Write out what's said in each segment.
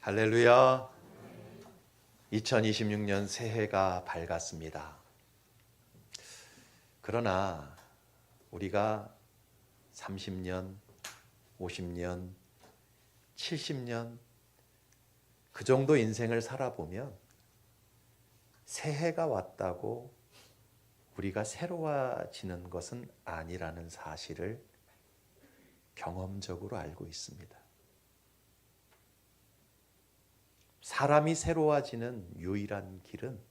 할렐루야. 2026년 새해가 밝았습니다. 그러나 우리가 30년, 50년, 70년 그 정도 인생을 살아보면 새해가 왔다고 우리가 새로워지는 것은 아니라는 사실을 경험적으로 알고 있습니다. 사람이 새로워지는 유일한 길은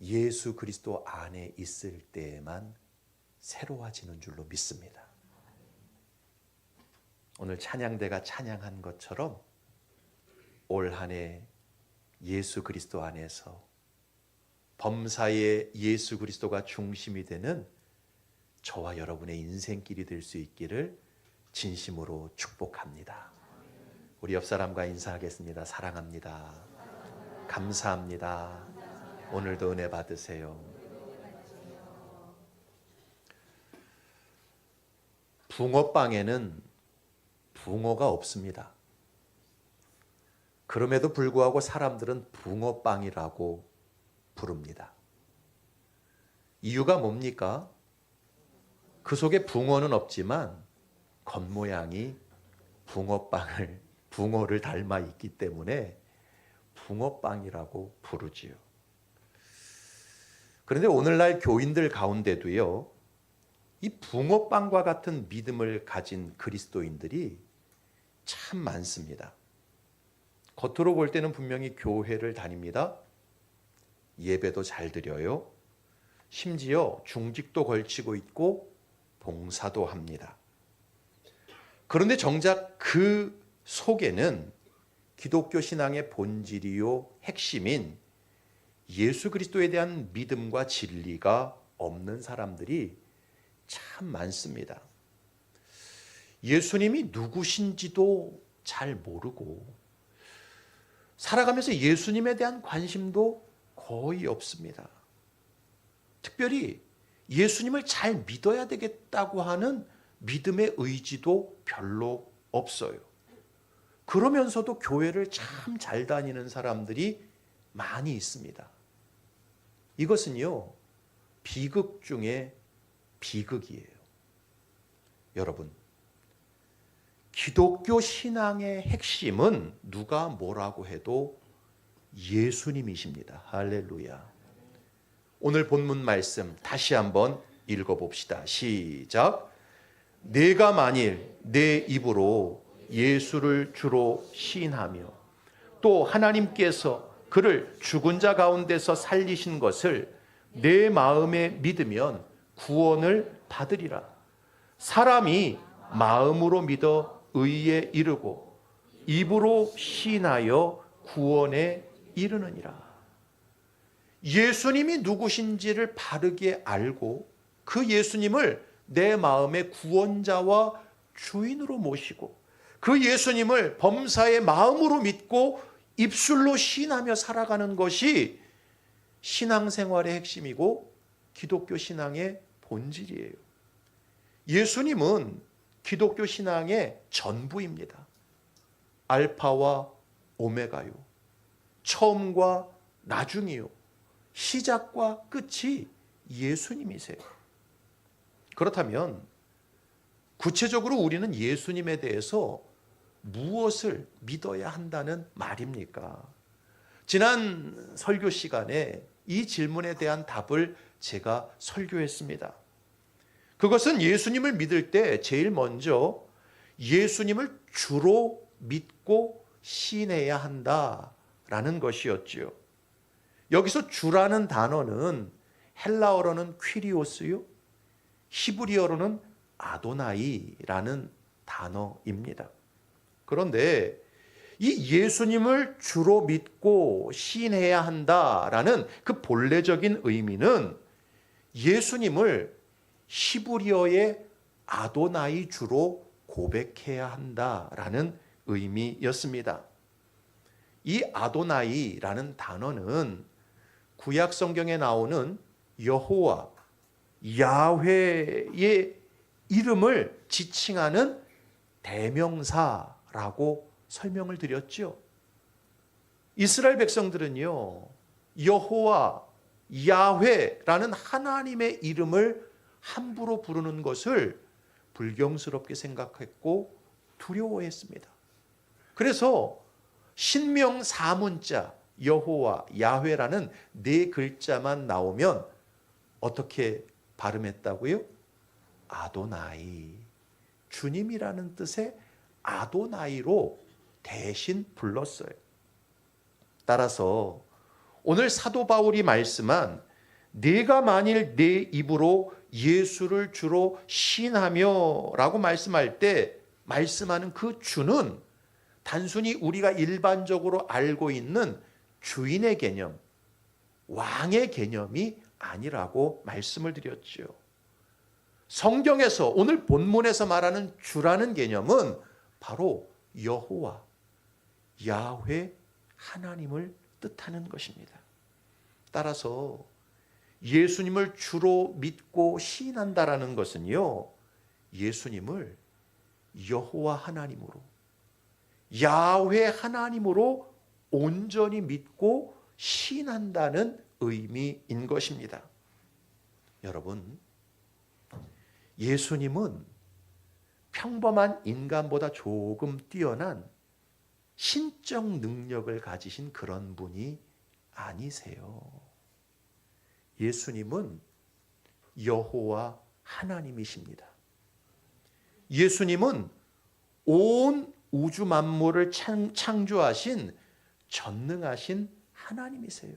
예수 그리스도 안에 있을 때에만 새로워지는 줄로 믿습니다. 오늘 찬양대가 찬양한 것처럼 올 한 해 예수 그리스도 안에서 범사에 예수 그리스도가 중심이 되는 저와 여러분의 인생길이 될 수 있기를 진심으로 축복합니다. 우리 옆 사람과 인사하겠습니다. 사랑합니다. 감사합니다. 오늘도 은혜 받으세요. 붕어빵에는 붕어가 없습니다. 그럼에도 불구하고 사람들은 붕어빵이라고 부릅니다. 이유가 뭡니까? 그 속에 붕어는 없지만 겉모양이 붕어를 닮아 있기 때문에 붕어빵이라고 부르지요. 그런데 오늘날 교인들 가운데도요, 이 붕어빵과 같은 믿음을 가진 그리스도인들이 참 많습니다. 겉으로 볼 때는 분명히 교회를 다닙니다. 예배도 잘 드려요. 심지어 중직도 걸치고 있고 봉사도 합니다. 그런데 정작 그 속에는 기독교 신앙의 본질이요 핵심인 예수 그리스도에 대한 믿음과 진리가 없는 사람들이 참 많습니다. 예수님이 누구신지도 잘 모르고 살아가면서 예수님에 대한 관심도 거의 없습니다. 특별히 예수님을 잘 믿어야 되겠다고 하는 믿음의 의지도 별로 없어요. 그러면서도 교회를 참 잘 다니는 사람들이 많이 있습니다. 이것은요, 비극 중에 비극이에요. 여러분, 기독교 신앙의 핵심은 누가 뭐라고 해도 예수님이십니다. 할렐루야. 오늘 본문 말씀 다시 한번 읽어봅시다. 시작. 내가 만일 내 입으로 예수를 주로 시인하며 또 하나님께서 그를 죽은 자 가운데서 살리신 것을 내 마음에 믿으면 구원을 받으리라. 사람이 마음으로 믿어 의에 이르고 입으로 시인하여 구원에 이르느니라. 예수님이 누구신지를 바르게 알고 그 예수님을 내 마음의 구원자와 주인으로 모시고 그 예수님을 범사의 마음으로 믿고 입술로 시인하며 살아가는 것이 신앙생활의 핵심이고 기독교 신앙의 본질이에요. 예수님은 기독교 신앙의 전부입니다. 알파와 오메가요. 처음과 나중이요. 시작과 끝이 예수님이세요. 그렇다면 구체적으로 우리는 예수님에 대해서 무엇을 믿어야 한다는 말입니까? 지난 설교 시간에 이 질문에 대한 답을 제가 설교했습니다. 그것은 예수님을 믿을 때 제일 먼저 예수님을 주로 믿고 시인해야 한다라는 것이었지요. 여기서 주라는 단어는 헬라어로는 퀴리오스요, 히브리어로는 아도나이라는 단어입니다. 그런데 이 예수님을 주로 믿고 시인해야 한다라는 그 본래적인 의미는 예수님을 히브리어의 아도나이 주로 고백해야 한다라는 의미였습니다. 이 아도나이라는 단어는 구약 성경에 나오는 여호와, 야훼의 이름을 지칭하는 대명사라고 설명을 드렸죠. 이스라엘 백성들은요, 여호와, 야훼라는 하나님의 이름을 함부로 부르는 것을 불경스럽게 생각했고 두려워했습니다. 그래서 신명 사문자 여호와, 야훼라는 4글자만 나오면 어떻게 발음했다고요? 아도나이, 주님이라는 뜻의 아도나이로 대신 불렀어요. 따라서 오늘 사도 바울이 말씀한 내가 만일 내 입으로 예수를 주로 시인하며 라고 말씀할 때 말씀하는 그 주는 단순히 우리가 일반적으로 알고 있는 주인의 개념, 왕의 개념이 아니라고 말씀을 드렸죠. 성경에서 오늘 본문에서 말하는 주라는 개념은 바로 여호와, 야훼 하나님을 뜻하는 것입니다. 따라서 예수님을 주로 믿고 시인한다라는 것은요, 예수님을 여호와 하나님으로, 야훼 하나님으로 온전히 믿고 시인한다는 의미인 것입니다. 여러분, 예수님은 평범한 인간보다 조금 뛰어난 신적 능력을 가지신 그런 분이 아니세요. 예수님은 여호와 하나님이십니다. 예수님은 온 우주 만물을 창조하신 전능하신 하나님이세요.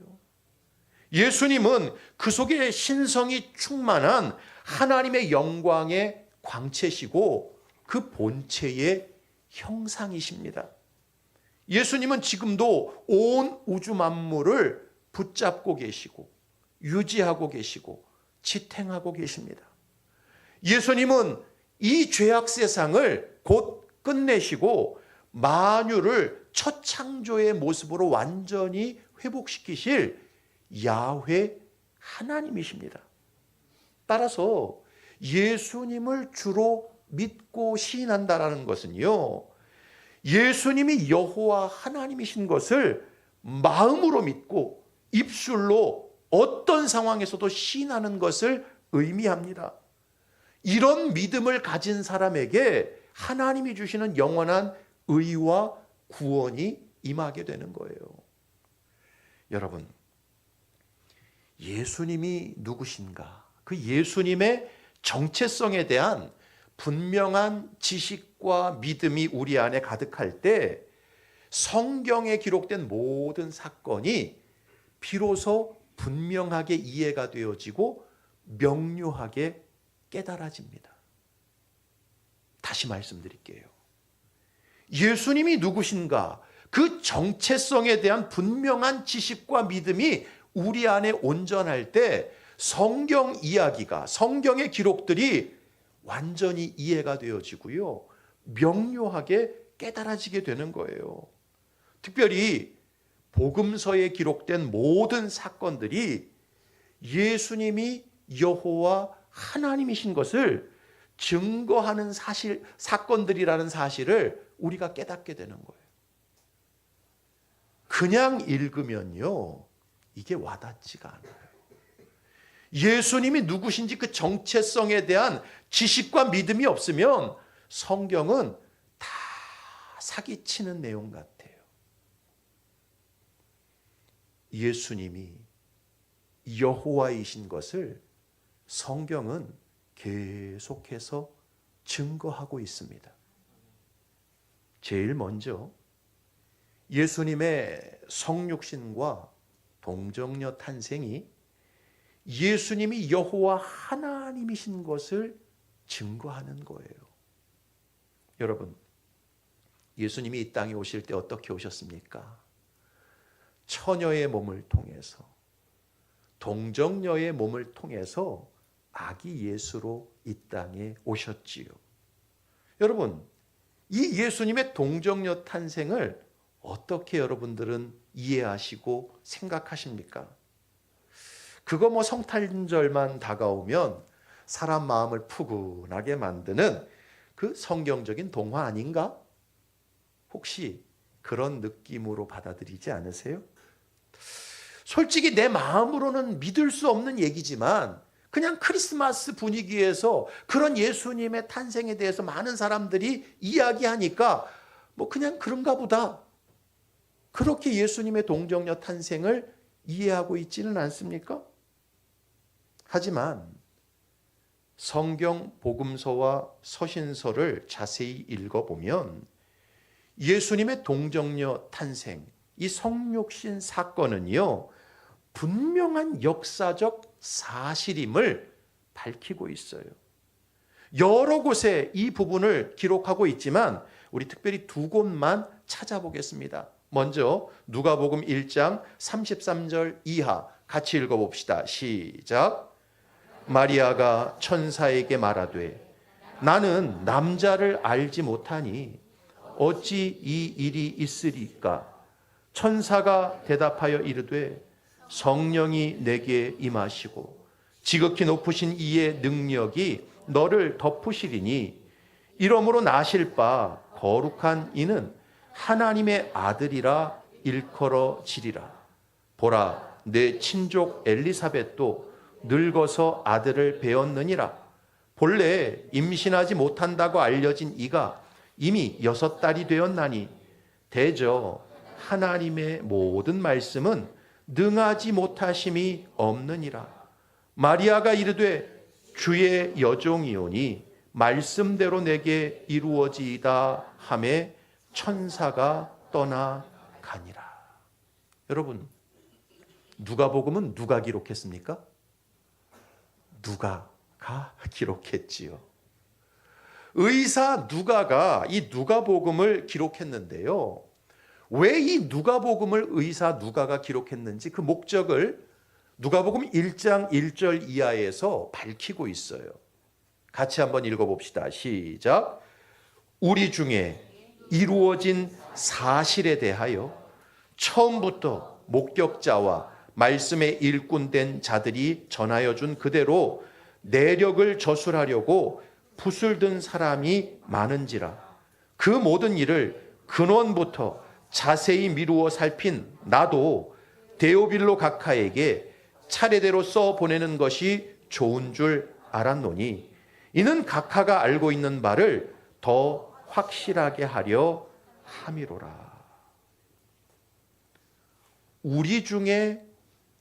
예수님은 그 속에 신성이 충만한 하나님의 영광의 광채시고 그 본체의 형상이십니다. 예수님은 지금도 온 우주 만물을 붙잡고 계시고 유지하고 계시고 지탱하고 계십니다. 예수님은 이 죄악 세상을 곧 끝내시고 만유를 첫 창조의 모습으로 완전히 회복시키실 야훼 하나님이십니다. 따라서 예수님을 주로 믿고 시인한다라는 것은요, 예수님이 여호와 하나님이신 것을 마음으로 믿고 입술로 어떤 상황에서도 시인하는 것을 의미합니다. 이런 믿음을 가진 사람에게 하나님이 주시는 영원한 의와 구원이 임하게 되는 거예요. 여러분, 예수님이 누구신가? 그 예수님의 정체성에 대한 분명한 지식과 믿음이 우리 안에 가득할 때 성경에 기록된 모든 사건이 비로소 분명하게 이해가 되어지고 명료하게 깨달아집니다. 다시 말씀드릴게요. 예수님이 누구신가? 그 정체성에 대한 분명한 지식과 믿음이 우리 안에 온전할 때 성경 이야기가, 성경의 기록들이 완전히 이해가 되어지고요, 명료하게 깨달아지게 되는 거예요. 특별히 복음서에 기록된 모든 사건들이 예수님이 여호와 하나님이신 것을 증거하는 사건들이라는 사실을 우리가 깨닫게 되는 거예요. 그냥 읽으면요, 이게 와닿지가 않아요. 예수님이 누구신지 그 정체성에 대한 지식과 믿음이 없으면 성경은 다 사기치는 내용 같아요. 예수님이 여호와이신 것을 성경은 계속해서 증거하고 있습니다. 제일 먼저 예수님의 성육신과 동정녀 탄생이 예수님이 여호와 하나님이신 것을 증거하는 거예요. 여러분, 예수님이 이 땅에 오실 때 어떻게 오셨습니까? 처녀의 몸을 통해서, 동정녀의 몸을 통해서 아기 예수로 이 땅에 오셨지요. 여러분, 이 예수님의 동정녀 탄생을 어떻게 여러분들은 이해하시고 생각하십니까? 그거 뭐 성탄절만 다가오면 사람 마음을 푸근하게 만드는 그 성경적인 동화 아닌가? 혹시 그런 느낌으로 받아들이지 않으세요? 솔직히 내 마음으로는 믿을 수 없는 얘기지만 그냥 크리스마스 분위기에서 그런 예수님의 탄생에 대해서 많은 사람들이 이야기하니까 뭐 그냥 그런가 보다. 그렇게 예수님의 동정녀 탄생을 이해하고 있지는 않습니까? 하지만 성경 복음서와 서신서를 자세히 읽어보면 예수님의 동정녀 탄생, 이 성육신 사건은요, 분명한 역사적 사실임을 밝히고 있어요. 여러 곳에 이 부분을 기록하고 있지만 우리 특별히 두 곳만 찾아보겠습니다. 먼저 누가복음 1장 33절 이하 같이 읽어봅시다. 시작. 마리아가 천사에게 말하되 나는 남자를 알지 못하니 어찌 이 일이 있으리까? 천사가 대답하여 이르되 성령이 내게 임하시고 지극히 높으신 이의 능력이 너를 덮으시리니 이러므로 나실 바 거룩한 이는 하나님의 아들이라 일컬어지리라. 보라, 내 친족 엘리사벳도 늙어서 아들을 배었느니라. 본래 임신하지 못한다고 알려진 이가 이미 6달이 되었나니 대저 하나님의 모든 말씀은 능하지 못하심이 없느니라. 마리아가 이르되 주의 여종이오니 말씀대로 내게 이루어지이다 하매 천사가 떠나가니라. 여러분, 누가복음은 누가 기록했습니까? 누가가 기록했지요. 의사 누가가 이 누가복음을 기록했는데요. 왜 이 누가복음을 의사 누가가 기록했는지 그 목적을 누가복음 1장 1절 이하에서 밝히고 있어요. 같이 한번 읽어봅시다. 시작. 우리 중에 이루어진 사실에 대하여 처음부터 목격자와 말씀의 일꾼된 자들이 전하여 준 그대로 내력을 저술하려고 붓을 든 사람이 많은지라. 그 모든 일을 근원부터 자세히 미루어 살핀 나도 데오빌로 각하에게 차례대로 써 보내는 것이 좋은 줄 알았노니 이는 각하가 알고 있는 바를 더 확실하게 하려 함이로라. 우리 중에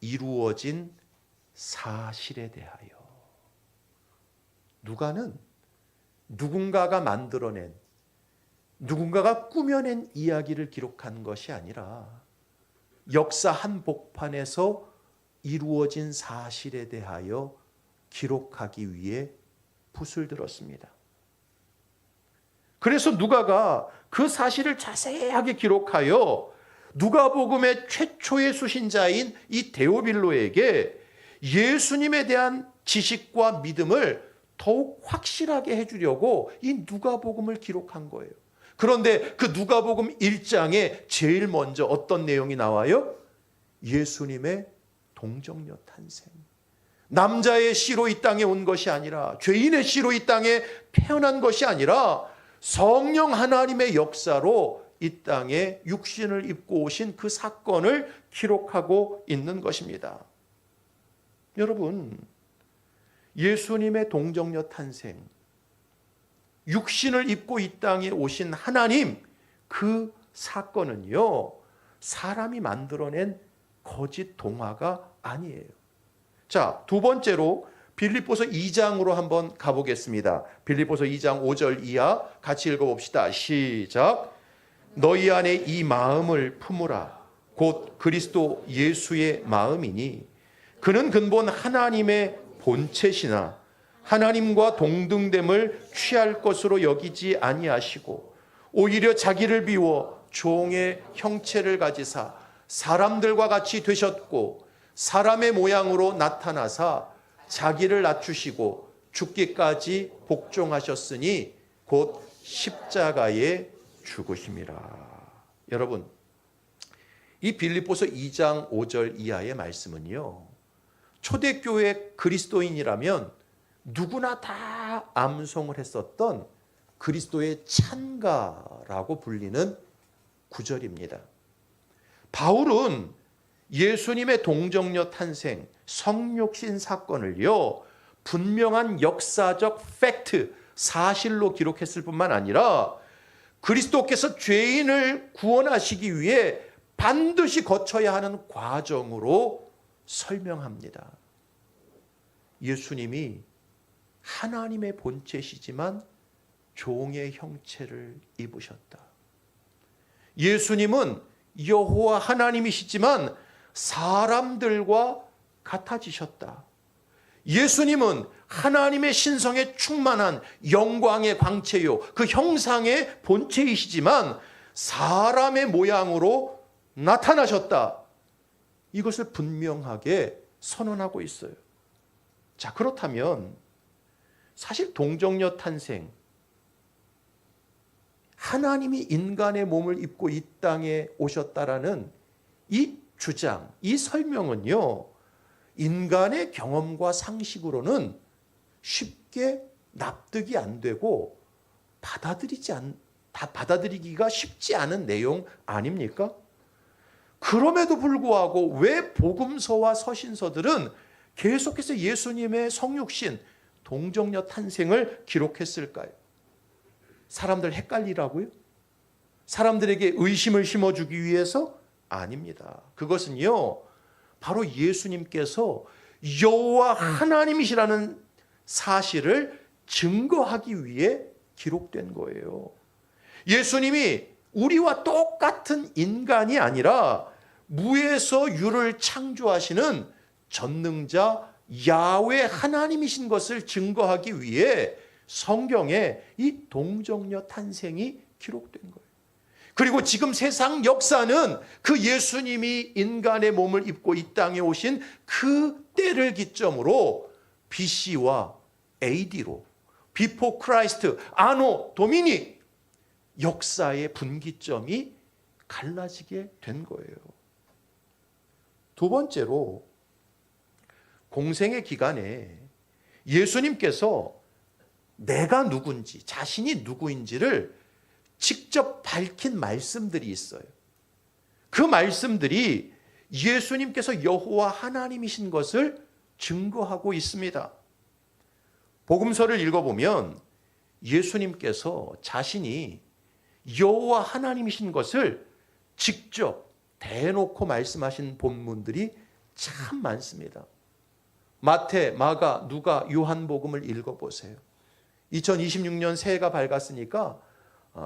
이루어진 사실에 대하여 누가는 누군가가 만들어낸, 누군가가 꾸며낸 이야기를 기록한 것이 아니라 역사 한복판에서 이루어진 사실에 대하여 기록하기 위해 붓을 들었습니다. 그래서 누가가 그 사실을 자세하게 기록하여 누가복음의 최초의 수신자인 이 데오빌로에게 예수님에 대한 지식과 믿음을 더욱 확실하게 해주려고 이 누가복음을 기록한 거예요. 그런데 그 누가복음 1장에 제일 먼저 어떤 내용이 나와요? 예수님의 동정녀 탄생. 남자의 씨로 이 땅에 온 것이 아니라, 죄인의 씨로 이 땅에 태어난 것이 아니라 성령 하나님의 역사로 이 땅에 육신을 입고 오신 그 사건을 기록하고 있는 것입니다. 여러분, 예수님의 동정녀 탄생, 육신을 입고 이 땅에 오신 하나님, 그 사건은요, 사람이 만들어낸 거짓 동화가 아니에요. 자, 두 번째로 빌립보서 2장으로 한번 가보겠습니다. 빌립보서 2장 5절 이하 같이 읽어봅시다. 시작. 너희 안에 이 마음을 품으라. 곧 그리스도 예수의 마음이니 그는 근본 하나님의 본체시나 하나님과 동등됨을 취할 것으로 여기지 아니하시고 오히려 자기를 비워 종의 형체를 가지사 사람들과 같이 되셨고 사람의 모양으로 나타나사 자기를 낮추시고 죽기까지 복종하셨으니 곧 십자가에 죽으심이라. 여러분, 이 빌립보서 2장 5절 이하의 말씀은요, 초대교회 그리스도인이라면 누구나 다 암송을 했었던 그리스도의 찬가라고 불리는 9절입니다. 바울은 예수님의 동정녀 탄생, 성육신 사건을요, 분명한 역사적 팩트, 사실로 기록했을 뿐만 아니라 그리스도께서 죄인을 구원하시기 위해 반드시 거쳐야 하는 과정으로 설명합니다. 예수님이 하나님의 본체시지만 종의 형체를 입으셨다. 예수님은 여호와 하나님이시지만 사람들과 같아지셨다. 예수님은 하나님의 신성에 충만한 영광의 광채요, 그 형상의 본체이시지만 사람의 모양으로 나타나셨다. 이것을 분명하게 선언하고 있어요. 자, 그렇다면 사실 동정녀 탄생, 하나님이 인간의 몸을 입고 이 땅에 오셨다라는 이 주장, 이 설명은요, 인간의 경험과 상식으로는 쉽게 납득이 안 되고 받아들이기가 쉽지 않은 내용 아닙니까? 그럼에도 불구하고 왜 복음서와 서신서들은 계속해서 예수님의 성육신, 동정녀 탄생을 기록했을까요? 사람들 헷갈리라고요? 사람들에게 의심을 심어주기 위해서? 아닙니다. 그것은요, 바로 예수님께서 여호와 하나님이시라는 사실을 증거하기 위해 기록된 거예요. 예수님이 우리와 똑같은 인간이 아니라 무에서 유를 창조하시는 전능자 야훼 하나님이신 것을 증거하기 위해 성경에 이 동정녀 탄생이 기록된 거예요. 그리고 지금 세상 역사는 그 예수님이 인간의 몸을 입고 이 땅에 오신 그 때를 기점으로 BC와 AD로 비포 크라이스트, 아노 도미니 역사의 분기점이 갈라지게 된 거예요. 두 번째로 공생의 기간에 예수님께서 내가 누군지, 자신이 누구인지를 직접 밝힌 말씀들이 있어요. 그 말씀들이 예수님께서 여호와 하나님이신 것을 증거하고 있습니다. 복음서를 읽어보면 예수님께서 자신이 여호와 하나님이신 것을 직접 대놓고 말씀하신 본문들이 참 많습니다. 마태, 마가, 누가, 요한복음을 읽어보세요. 2026년 새해가 밝았으니까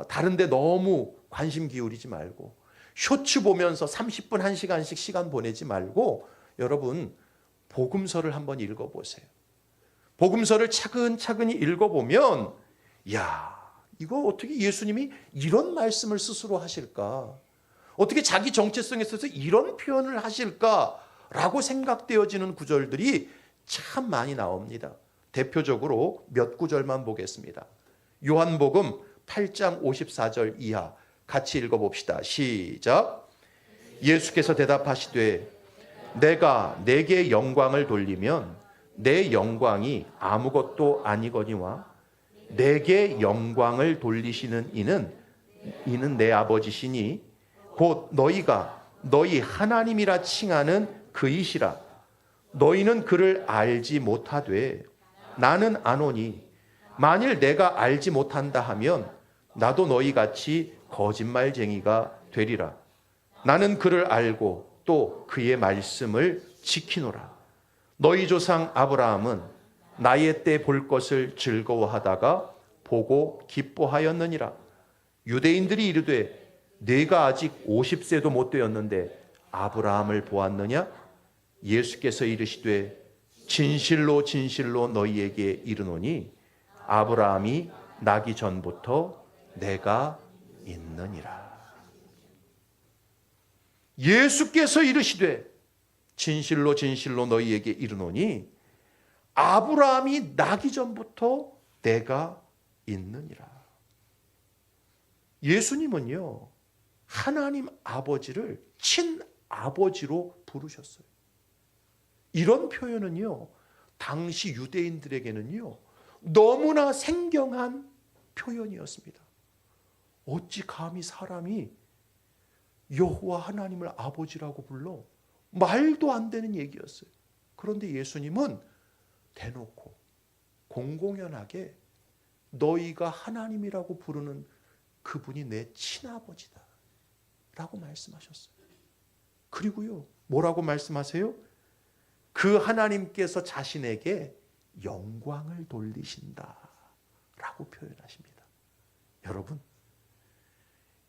다른 데 너무 관심 기울이지 말고 쇼츠 보면서 30분, 1시간씩 시간 보내지 말고 여러분 복음서를 한번 읽어보세요. 복음서를 차근차근히 읽어보면 이거 어떻게 예수님이 이런 말씀을 스스로 하실까? 어떻게 자기 정체성에 있어서 이런 표현을 하실까라고 생각되어지는 구절들이 참 많이 나옵니다. 대표적으로 몇 구절만 보겠습니다. 요한복음 8장 54절 이하 같이 읽어봅시다. 시작. 예수께서 대답하시되 내가 내게 영광을 돌리면 내 영광이 아무것도 아니거니와 내게 영광을 돌리시는 이는 내 아버지시니 곧 너희가 너희 하나님이라 칭하는 그이시라. 너희는 그를 알지 못하되 나는 아노니 만일 내가 알지 못한다 하면 나도 너희같이 거짓말쟁이가 되리라. 나는 그를 알고 또 그의 말씀을 지키노라. 너희 조상 아브라함은 나의 때 볼 것을 즐거워하다가 보고 기뻐하였느니라. 유대인들이 이르되 네가 아직 50세도 못 되었는데 아브라함을 보았느냐? 예수께서 이르시되 진실로 진실로 너희에게 이르노니 아브라함이 나기 전부터 내가 있느니라. 예수께서 이르시되 진실로 진실로 너희에게 이르노니 아브라함이 나기 전부터 내가 있느니라. 예수님은요, 하나님 아버지를 친아버지로 부르셨어요. 이런 표현은요, 당시 유대인들에게는요, 너무나 생경한 표현이었습니다. 어찌 감히 사람이 여호와 하나님을 아버지라고 불러? 말도 안 되는 얘기였어요. 그런데 예수님은 대놓고 공공연하게 너희가 하나님이라고 부르는 그분이 내 친아버지다 라고 말씀하셨어요. 그리고요, 뭐라고 말씀하세요? 그 하나님께서 자신에게 영광을 돌리신다 라고 표현하십니다. 여러분,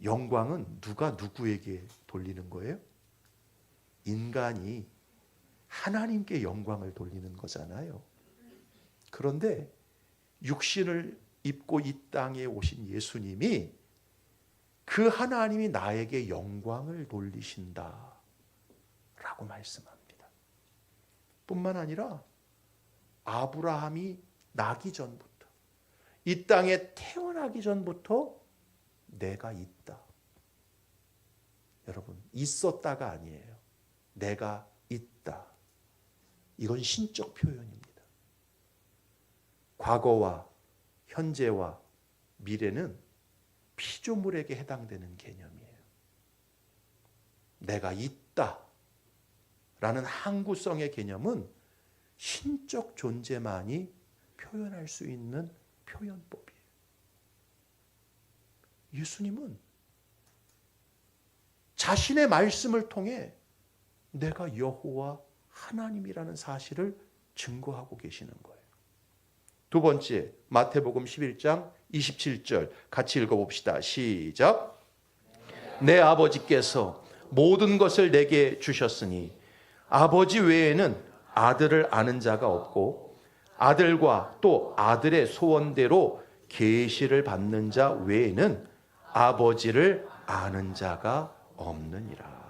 영광은 누가 누구에게 돌리는 거예요? 인간이 하나님께 영광을 돌리는 거잖아요. 그런데 육신을 입고 이 땅에 오신 예수님이 그 하나님이 나에게 영광을 돌리신다 라고 말씀합니다. 뿐만 아니라 아브라함이 나기 전부터, 이 땅에 태어나기 전부터 내가 있다. 여러분, 있었다가 아니에요. 내가 있다. 이건 신적 표현입니다. 과거와 현재와 미래는 피조물에게 해당되는 개념이에요. 내가 있다 라는 항구성의 개념은 신적 존재만이 표현할 수 있는 표현법이에요. 예수님은 자신의 말씀을 통해 내가 여호와 하나님이라는 사실을 증거하고 계시는 거예요. 두 번째, 마태복음 11장 27절 같이 읽어봅시다. 시작. 내 아버지께서 모든 것을 내게 주셨으니 아버지 외에는 아들을 아는 자가 없고 아들과 또 아들의 소원대로 계시를 받는 자 외에는 아버지를 아는 자가 없느니라.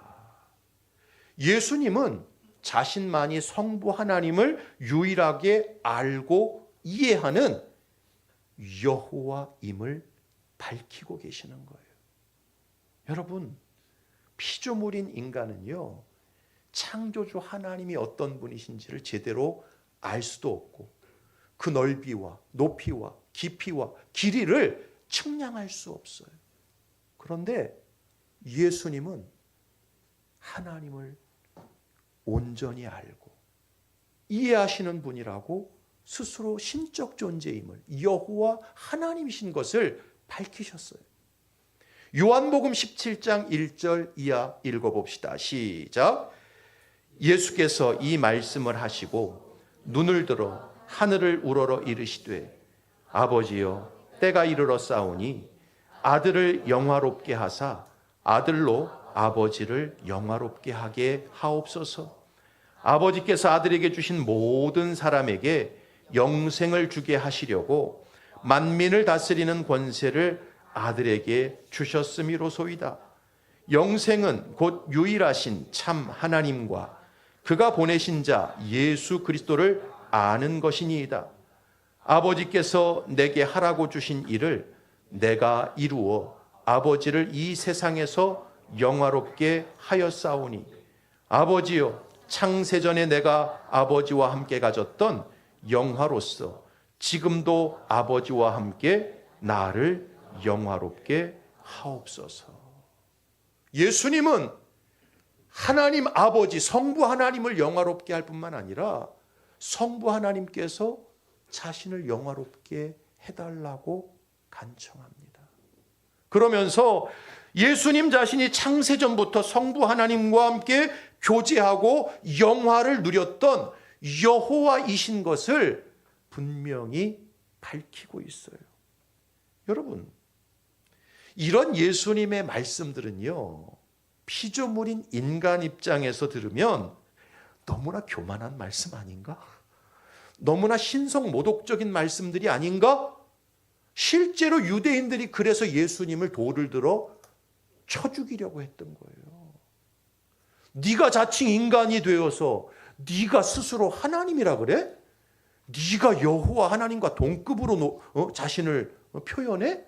예수님은 자신만이 성부 하나님을 유일하게 알고 이해하는 여호와임을 밝히고 계시는 거예요. 여러분, 피조물인 인간은요, 창조주 하나님이 어떤 분이신지를 제대로 알 수도 없고 그 넓이와 높이와 깊이와 길이를 측량할 수 없어요. 그런데 예수님은 하나님을 온전히 알고 이해하시는 분이라고 스스로 신적 존재임을, 여호와 하나님이신 것을 밝히셨어요. 요한복음 17장 1절 이하 읽어봅시다. 시작. 예수께서 이 말씀을 하시고 눈을 들어 하늘을 우러러 이르시되 아버지여 때가 이르러 싸우니 아들을 영화롭게 하사 아들로 아버지를 영화롭게 하게 하옵소서. 아버지께서 아들에게 주신 모든 사람에게 영생을 주게 하시려고 만민을 다스리는 권세를 아들에게 주셨음이로소이다. 영생은 곧 유일하신 참 하나님과 그가 보내신 자 예수 그리스도를 아는 것이니이다. 아버지께서 내게 하라고 주신 일을 내가 이루어 아버지를 이 세상에서 영화롭게 하였사오니 아버지여 창세전에 내가 아버지와 함께 가졌던 영화로서 지금도 아버지와 함께 나를 영화롭게 하옵소서. 예수님은 하나님 아버지 성부 하나님을 영화롭게 할 뿐만 아니라 성부 하나님께서 자신을 영화롭게 해달라고 간청합니다. 그러면서 예수님 자신이 창세전부터 성부 하나님과 함께 교제하고 영화를 누렸던 여호와이신 것을 분명히 밝히고 있어요. 여러분, 이런 예수님의 말씀들은요, 피조물인 인간 입장에서 들으면 너무나 교만한 말씀 아닌가? 너무나 신성모독적인 말씀들이 아닌가? 실제로 유대인들이 그래서 예수님을 돌을 들어 쳐 죽이려고 했던 거예요. 네가 자칭 인간이 되어서 네가 스스로 하나님이라 그래? 네가 여호와 하나님과 동급으로 자신을 표현해?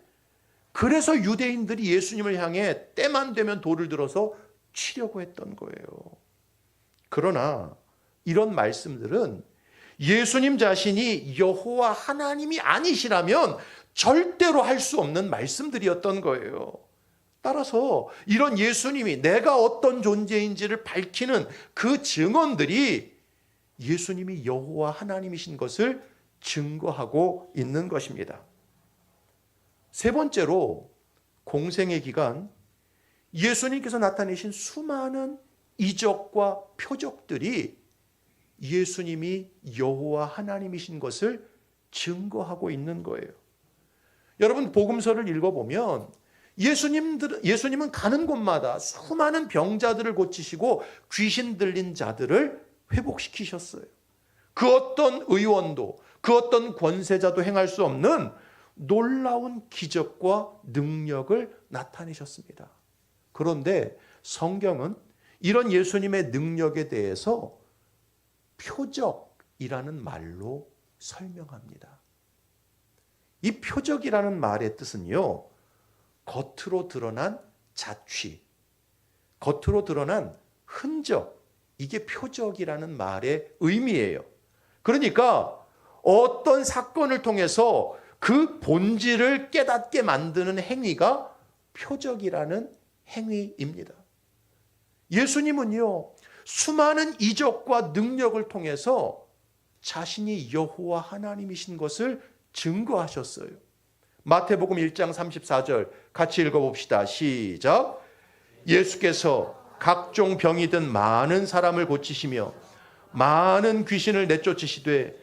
그래서 유대인들이 예수님을 향해 때만 되면 돌을 들어서 치려고 했던 거예요. 그러나 이런 말씀들은 예수님 자신이 여호와 하나님이 아니시라면 절대로 할 수 없는 말씀들이었던 거예요. 따라서 이런 예수님이 내가 어떤 존재인지를 밝히는 그 증언들이 예수님이 여호와 하나님이신 것을 증거하고 있는 것입니다. 세 번째로 공생의 기간 예수님께서 나타내신 수많은 이적과 표적들이 예수님이 여호와 하나님이신 것을 증거하고 있는 거예요. 여러분 복음서를 읽어보면 예수님은 가는 곳마다 수많은 병자들을 고치시고 귀신 들린 자들을 회복시키셨어요. 그 어떤 의원도 그 어떤 권세자도 행할 수 없는 놀라운 기적과 능력을 나타내셨습니다. 그런데 성경은 이런 예수님의 능력에 대해서 표적이라는 말로 설명합니다. 이 표적이라는 말의 뜻은요, 겉으로 드러난 자취, 겉으로 드러난 흔적, 이게 표적이라는 말의 의미예요. 그러니까 어떤 사건을 통해서 그 본질을 깨닫게 만드는 행위가 표적이라는 행위입니다. 예수님은요, 수많은 이적과 능력을 통해서 자신이 여호와 하나님이신 것을 증거하셨어요. 마태복음 1장 34절 같이 읽어봅시다. 시작. 예수께서 각종 병이 든 많은 사람을 고치시며 많은 귀신을 내쫓으시되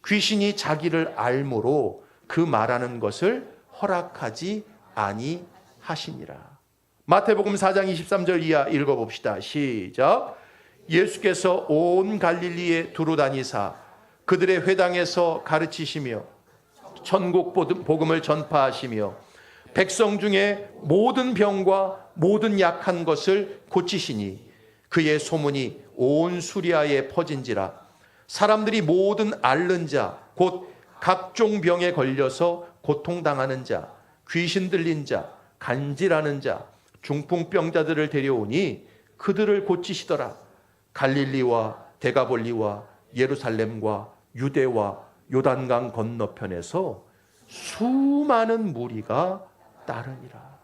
귀신이 자기를 알므로 그 말하는 것을 허락하지 아니하시니라. 마태복음 4장 23절 이하 읽어봅시다. 시작. 예수께서 온 갈릴리에 두루 다니사 그들의 회당에서 가르치시며 천국 복음을 전파하시며 백성 중에 모든 병과 모든 약한 것을 고치시니 그의 소문이 온 수리아에 퍼진지라. 사람들이 모든 앓는 자 곧 각종 병에 걸려서 고통당하는 자, 귀신 들린 자, 간질하는 자, 중풍병자들을 데려오니 그들을 고치시더라. 갈릴리와 데가볼리와 예루살렘과 유대와 요단강 건너편에서 수많은 무리가 따르니라.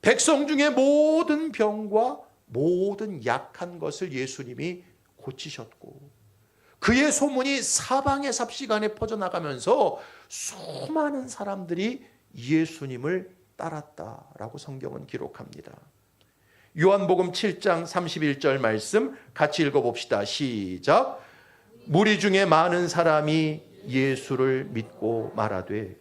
백성 중에 모든 병과 모든 약한 것을 예수님이 고치셨고 그의 소문이 사방의 삽시간에 퍼져나가면서 수많은 사람들이 예수님을 따랐다라고 성경은 기록합니다. 요한복음 7장 31절 말씀 같이 읽어봅시다. 시작. 무리 중에 많은 사람이 예수를 믿고 말하되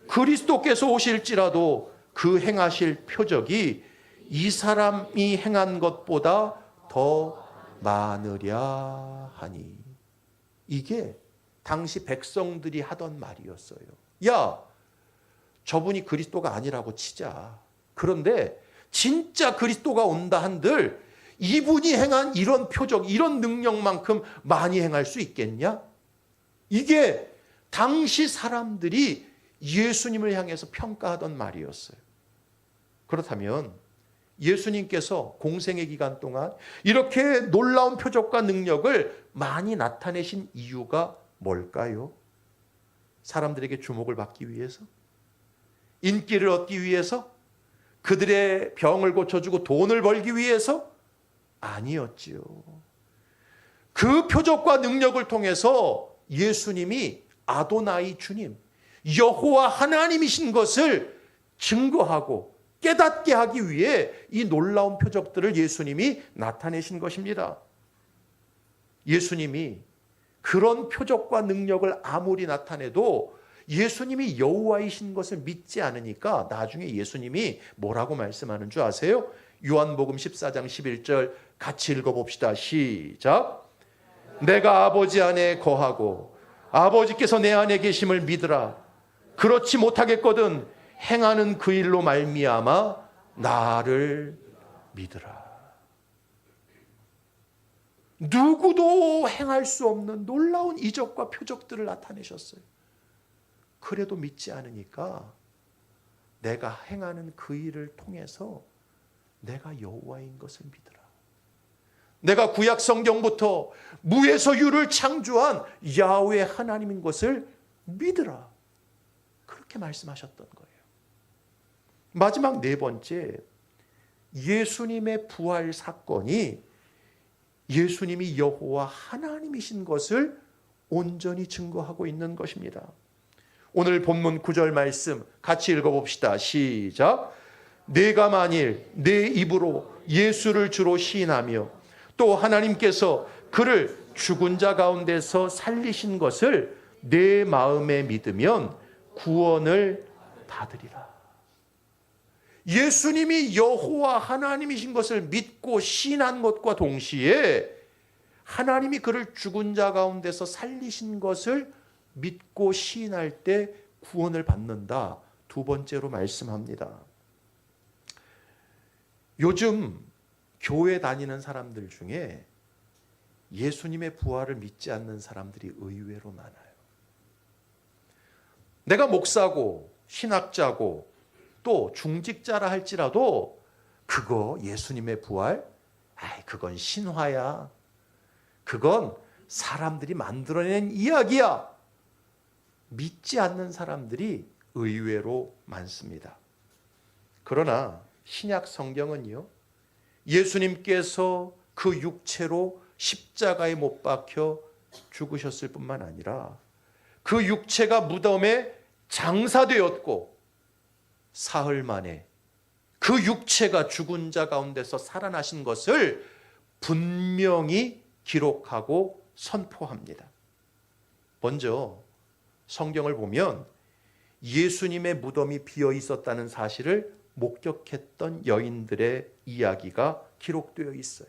그리스도께서 오실지라도 그 행하실 표적이 이 사람이 행한 것보다 더 많으랴 하니. 이게 당시 백성들이 하던 말이었어요. 야, 저분이 그리스도가 아니라고 치자. 그런데 진짜 그리스도가 온다 한들 이분이 행한 이런 표적, 이런 능력만큼 많이 행할 수 있겠냐? 이게 당시 사람들이 예수님을 향해서 평가하던 말이었어요. 그렇다면 예수님께서 공생의 기간 동안 이렇게 놀라운 표적과 능력을 많이 나타내신 이유가 뭘까요? 사람들에게 주목을 받기 위해서? 인기를 얻기 위해서? 그들의 병을 고쳐주고 돈을 벌기 위해서? 아니었지요. 그 표적과 능력을 통해서 예수님이 아도나이 주님, 여호와 하나님이신 것을 증거하고 깨닫게 하기 위해 이 놀라운 표적들을 예수님이 나타내신 것입니다. 예수님이 그런 표적과 능력을 아무리 나타내도 예수님이 여호와이신 것을 믿지 않으니까 나중에 예수님이 뭐라고 말씀하는 줄 아세요? 요한복음 14장 11절 같이 읽어봅시다. 시작. 내가 아버지 안에 거하고 아버지께서 내 안에 계심을 믿으라. 그렇지 못하겠거든 행하는 그 일로 말미암아 나를 믿으라. 누구도 행할 수 없는 놀라운 이적과 표적들을 나타내셨어요. 그래도 믿지 않으니까 내가 행하는 그 일을 통해서 내가 여호와인 것을 믿으라. 내가 구약 성경부터 무에서 유를 창조한 야훼 하나님인 것을 믿으라. 그렇게 말씀하셨던 거예요. 마지막 네 번째, 예수님의 부활 사건이 예수님이 여호와 하나님이신 것을 온전히 증거하고 있는 것입니다. 오늘 본문 9절 말씀 같이 읽어봅시다. 시작. 내가 만일 내 입으로 예수를 주로 시인하며 또 하나님께서 그를 죽은 자 가운데서 살리신 것을 내 마음에 믿으면 구원을 받으리라. 예수님이 여호와 하나님이신 것을 믿고 시인한 것과 동시에 하나님이 그를 죽은 자 가운데서 살리신 것을 믿고 시인할 때 구원을 받는다. 두 번째로 말씀합니다. 요즘 교회 다니는 사람들 중에 예수님의 부활을 믿지 않는 사람들이 의외로 많아요. 내가 목사고 신학자고 또 중직자라 할지라도 그거 예수님의 부활? 그건 신화야. 그건 사람들이 만들어낸 이야기야. 믿지 않는 사람들이 의외로 많습니다. 그러나 신약 성경은요, 예수님께서 그 육체로 십자가에 못 박혀 죽으셨을 뿐만 아니라 그 육체가 무덤에 장사되었고 사흘 만에 그 육체가 죽은 자 가운데서 살아나신 것을 분명히 기록하고 선포합니다. 먼저 성경을 보면 예수님의 무덤이 비어 있었다는 사실을 목격했던 여인들의 이야기가 기록되어 있어요.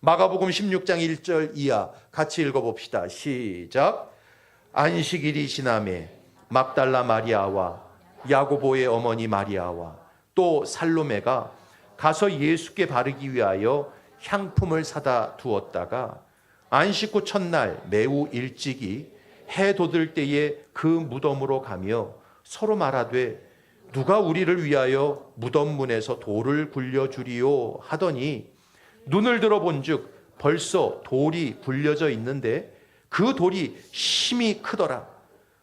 마가복음 16장 1절 이하 같이 읽어봅시다. 시작. 안식일이 지나매 막달라 마리아와 야고보의 어머니 마리아와 또 살로메가 가서 예수께 바르기 위하여 향품을 사다 두었다가 안식 후 첫날 매우 일찍이 해 돋을 때에 그 무덤으로 가며 서로 말하되 누가 우리를 위하여 무덤 문에서 돌을 굴려주리요 하더니 눈을 들어본즉 벌써 돌이 굴려져 있는데 그 돌이 심히 크더라.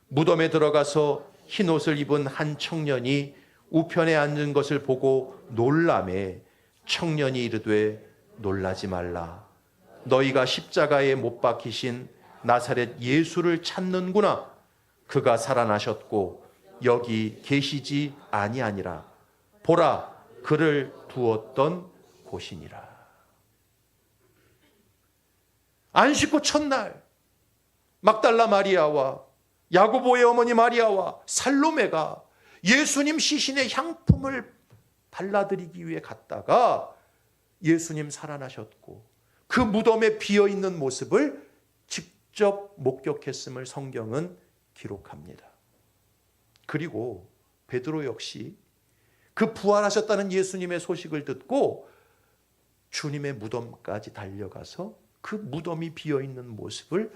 무덤에 들어가서 흰 옷을 입은 한 청년이 우편에 앉은 것을 보고 놀라매 청년이 이르되 놀라지 말라. 너희가 십자가에 못 박히신 나사렛 예수를 찾는구나. 그가 살아나셨고 여기 계시지 아니하니라. 보라, 그를 두었던 곳이니라. 안식 후 첫날 막달라 마리아와 야고보의 어머니 마리아와 살로메가 예수님 시신의 향품을 발라드리기 위해 갔다가 예수님 살아나셨고 그 무덤에 비어있는 모습을 직접 목격했음을 성경은 기록합니다. 그리고 베드로 역시 그 부활하셨다는 예수님의 소식을 듣고 주님의 무덤까지 달려가서 그 무덤이 비어있는 모습을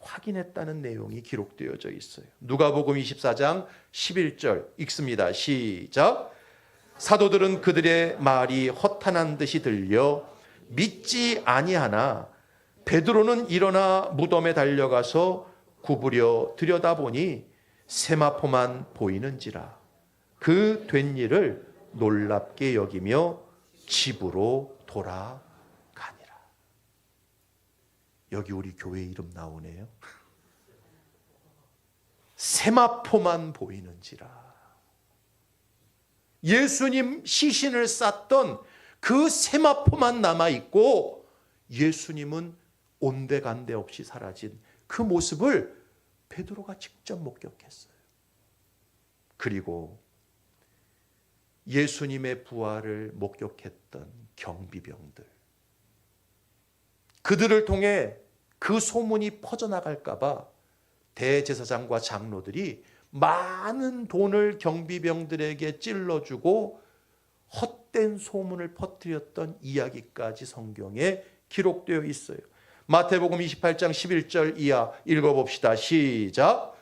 확인했다는 내용이 기록되어져 있어요. 누가복음 24장 11절 읽습니다. 시작. 사도들은 그들의 말이 허탄한 듯이 들려 믿지 아니하나 베드로는 일어나 무덤에 달려가서 구부려 들여다보니 세마포만 보이는지라. 그 된 일을 놀랍게 여기며 집으로 돌아가니라. 여기 우리 교회 이름 나오네요. 세마포만 보이는지라. 예수님 시신을 쌌던 그 세마포만 남아있고 예수님은 온데간데 없이 사라진 그 모습을 베드로가 직접 목격했어요. 그리고 예수님의 부활을 목격했던 경비병들, 그들을 통해 그 소문이 퍼져나갈까 봐 대제사장과 장로들이 많은 돈을 경비병들에게 찔러주고 헛된 소문을 퍼뜨렸던 이야기까지 성경에 기록되어 있어요. 마태복음 28장 11절 이하 읽어봅시다. 시작.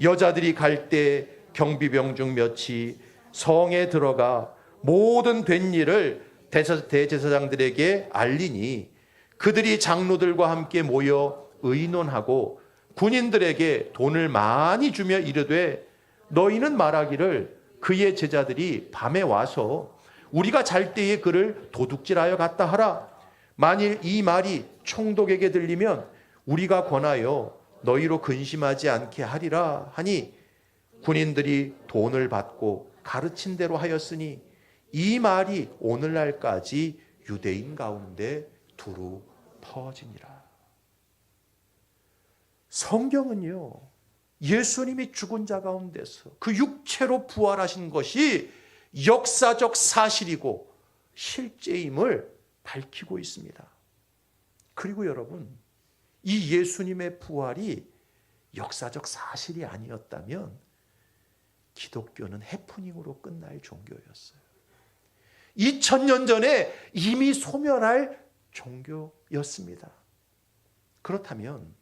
여자들이 갈 때 경비병 중 몇이 성에 들어가 모든 된 일을 대제사장들에게 알리니 그들이 장로들과 함께 모여 의논하고 군인들에게 돈을 많이 주며 이르되 너희는 말하기를 그의 제자들이 밤에 와서 우리가 잘 때에 그를 도둑질하여 갔다 하라. 만일 이 말이 총독에게 들리면 우리가 권하여 너희로 근심하지 않게 하리라 하니 군인들이 돈을 받고 가르친 대로 하였으니 이 말이 오늘날까지 유대인 가운데 두루 퍼지니라. 성경은요, 예수님이 죽은 자 가운데서 그 육체로 부활하신 것이 역사적 사실이고 실제임을 밝히고 있습니다. 그리고 여러분, 이 예수님의 부활이 역사적 사실이 아니었다면 기독교는 해프닝으로 끝날 종교였어요. 2000년 전에 이미 소멸할 종교였습니다. 그렇다면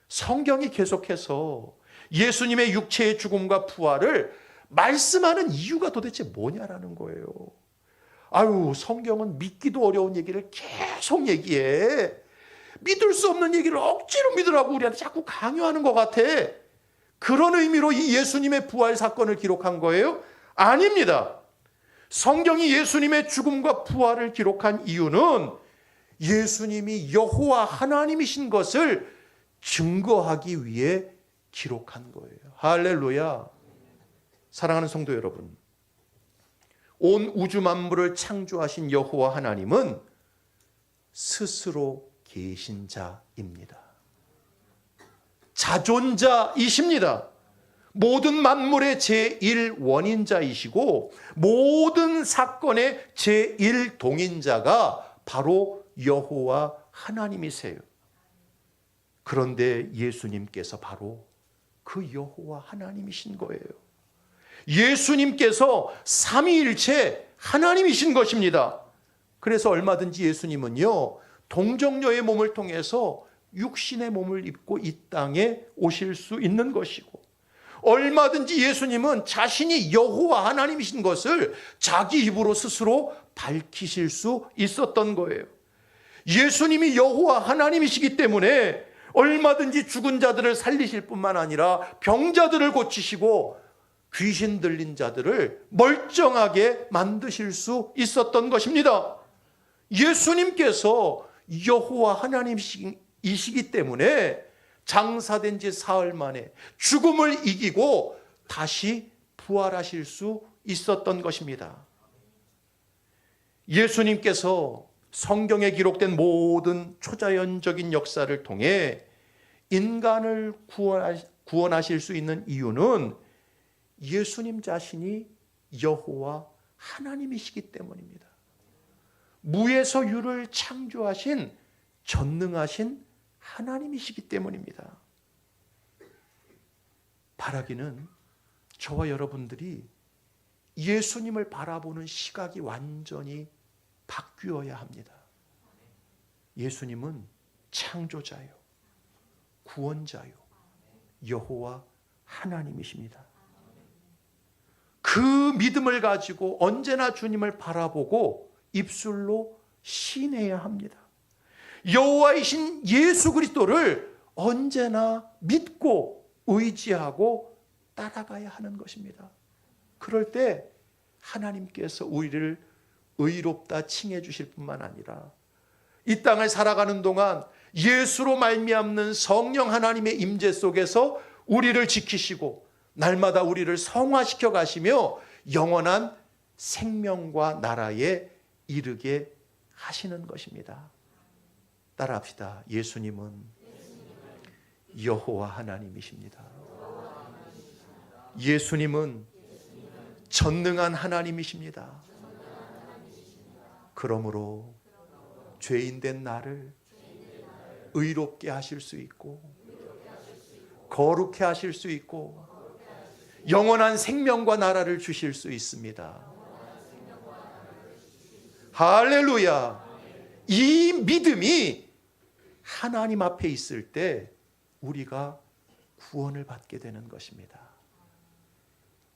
성경이 계속해서 예수님의 육체의 죽음과 부활을 말씀하는 이유가 도대체 뭐냐라는 거예요. 아유, 성경은 믿기도 어려운 얘기를 계속 얘기해. 믿을 수 없는 얘기를 억지로 믿으라고 우리한테 자꾸 강요하는 것 같아. 그런 의미로 이 예수님의 부활 사건을 기록한 거예요? 아닙니다. 성경이 예수님의 죽음과 부활을 기록한 이유는 예수님이 여호와 하나님이신 것을 증거하기 위해 기록한 거예요. 할렐루야. 사랑하는 성도 여러분, 온 우주 만물을 창조하신 여호와 하나님은 스스로 계신 자입니다. 자존자이십니다. 모든 만물의 제1원인자이시고 모든 사건의 제1동인자가 바로 여호와 하나님이세요. 그런데 예수님께서 바로 그 여호와 하나님이신 거예요. 예수님께서 삼위일체 하나님이신 것입니다. 그래서 얼마든지 예수님은요, 동정녀의 몸을 통해서 육신의 몸을 입고 이 땅에 오실 수 있는 것이고, 얼마든지 예수님은 자신이 여호와 하나님이신 것을 자기 입으로 스스로 밝히실 수 있었던 거예요. 예수님이 여호와 하나님이시기 때문에 얼마든지 죽은 자들을 살리실 뿐만 아니라 병자들을 고치시고 귀신 들린 자들을 멀쩡하게 만드실 수 있었던 것입니다. 예수님께서 여호와 하나님이시기 때문에 장사된 지 사흘 만에 죽음을 이기고 다시 부활하실 수 있었던 것입니다. 예수님께서 성경에 기록된 모든 초자연적인 역사를 통해 인간을 구원하실 수 있는 이유는 예수님 자신이 여호와 하나님이시기 때문입니다. 무에서 유를 창조하신 전능하신 하나님이시기 때문입니다. 바라기는 저와 여러분들이 예수님을 바라보는 시각이 완전히 바뀌어야 합니다. 예수님은 창조자요, 구원자요, 여호와 하나님이십니다. 그 믿음을 가지고 언제나 주님을 바라보고 입술로 시인해야 합니다. 여호와이신 예수 그리스도를 언제나 믿고 의지하고 따라가야 하는 것입니다. 그럴 때 하나님께서 우리를 의롭다 칭해 주실 뿐만 아니라 이 땅을 살아가는 동안 예수로 말미암는 성령 하나님의 임재 속에서 우리를 지키시고 날마다 우리를 성화시켜 가시며 영원한 생명과 나라에 이르게 하시는 것입니다. 따라합시다. 예수님은 여호와 하나님이십니다. 예수님은 전능한 하나님이십니다. 그러므로 죄인된 나를 의롭게 하실 수 있고 거룩해 하실 수 있고 영원한 생명과 나라를 주실 수 있습니다. 할렐루야. 이 믿음이 하나님 앞에 있을 때 우리가 구원을 받게 되는 것입니다.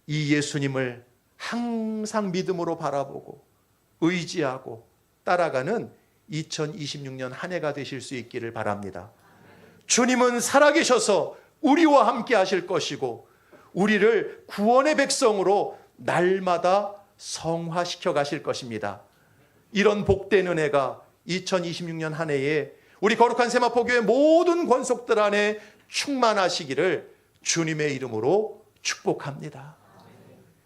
이 예수님을 항상 믿음으로 바라보고 의지하고 따라가는 2026년 한 해가 되실 수 있기를 바랍니다. 주님은 살아계셔서 우리와 함께 하실 것이고 우리를 구원의 백성으로 날마다 성화시켜 가실 것입니다. 이런 복된 은혜가 2026년 한 해에 우리 거룩한 세마포교회 모든 권속들 안에 충만하시기를 주님의 이름으로 축복합니다.